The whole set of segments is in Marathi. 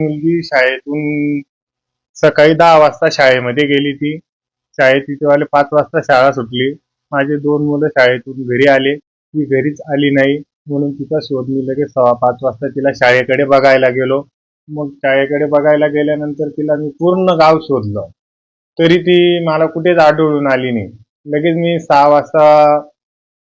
मुलगी शाळेतून सकाळी 10 वाजता शाळेमध्ये गेली. ती शाळेत तिथेवाले 5 वाजता शाळा सुटली. माझे 2 मुलं शाळेतून घरी आले. ती घरीच आली नाही म्हणून तिचा शोध मी लगेच 5:15 वाजता तिला शाळेकडे बघायला गेलो. मग शाळेकडे बघायला गेल्यानंतर तिला मी पूर्ण गाव शोधलं, तरी ती मला कुठेच आढळून आली नाही. लगेच मी 6 वाजता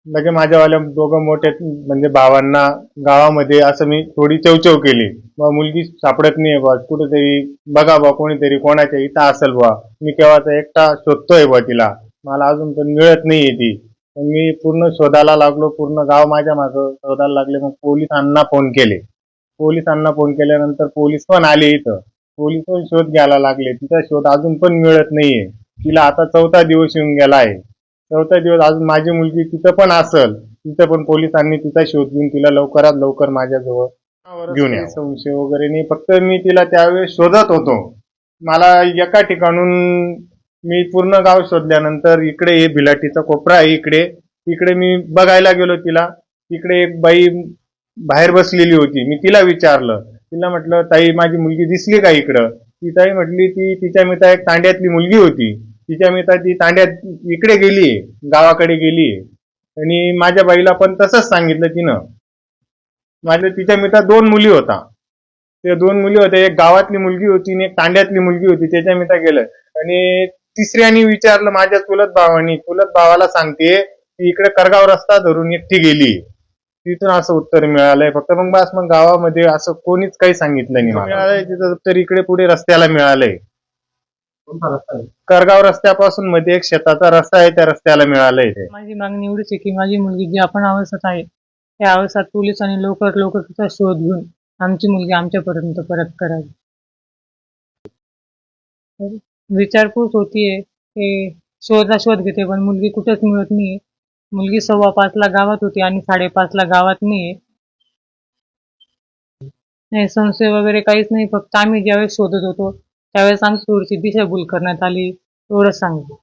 लगे माझ्यावाल्या दोघं मोठे म्हणजे भावांना गावामध्ये असं मी थोडी चवचव केली. बा मुलगी सापडत नाहीये बा, कुठेतरी बघा बा, कोणीतरी कोणाच्या इथं असेल बा. मी केव्हाचा एकटा शोधतोय बा तिला, मला अजून पण मिळत नाहीये ती. मग मी पूर्ण शोधायला लागलो, पूर्ण गाव माझ्या मागं शोधायला लागले. मग पोलिसांना फोन केले. पोलिसांना फोन केल्यानंतर पोलीस पण आले इथं. पोलीस पण शोध घ्यायला लागले. तिचा शोध अजून पण मिळत नाहीये. तिला आता 4था दिवस येऊन गेला आहे. 4था दिवस अजून माझी मुलगी तिथं पण असल. तिथं पण पोलिसांनी तिचा शोध घेऊन तिला लवकरात लवकर माझ्याजवळ घेऊन या. संशय वगैरे नाही, फक्त मी तिला त्यावेळेस शोधत होतो. मला एका ठिकाणून मी पूर्ण गाव शोधल्यानंतर इकडे हे भिलाटीचा कोपरा आहे, इकडे मी बघायला गेलो तिला. तिकडे एक बाई बाहेर बसलेली होती. मी तिला विचारलं, तिला म्हटलं ताई माझी मुलगी दिसली का इकडं? ती ताई म्हटली ती तिच्या मिता एक तांड्यातली मुलगी होती. तिच्या मिता ती तांड्यात इकडे गेली, गावाकडे गेली. आणि माझ्या बाईला पण तसंच सांगितलं तिनं. तिच्या मिता 2 मुली होता. त्या 2 मुली होत्या, एक गावातली मुलगी होती आणि एक तांड्यातली मुलगी होती. त्याच्या मिता गेलं. आणि तिसऱ्याने विचारलं माझ्या चुलत भावाला सांगते ती इकडे करगाव रस्ता धरून एकटी गेली. तिथून असं उत्तर मिळालंय. फक्त मग गावामध्ये असं कोणीच काही सांगितलं नाही मला. मिळालंय तिथं उत्तर इकडे पुढे रस्त्याला मिळालंय. करगाव रस्त्यापासून मध्ये एक शेताचा रस्ता आहे, त्या रस्त्याला मिळालंय ते. माझी मागणी एवढीच आहे की माझी मुलगी जी आपण अवस्थेत आहे त्या अवस्थेत पोलिसांनी लवकर तिचा शोध घेऊन आमची मुलगी आमच्यापर्यंत परत करावी. विचारपूस होतीये ते शोध घेते पण मुलगी कुठेच मिळत नाहीये. मुलगी 5:15ला गावात होती आणि 5:30ला गावात नाहीये. नाही संशय वगैरे काहीच नाही, फक्त आम्ही ज्यावेळेस शोधत होतो त्यावेळेस आमची थोडीशी दिशाभूल करण्यात आली एवढंच सांगतो.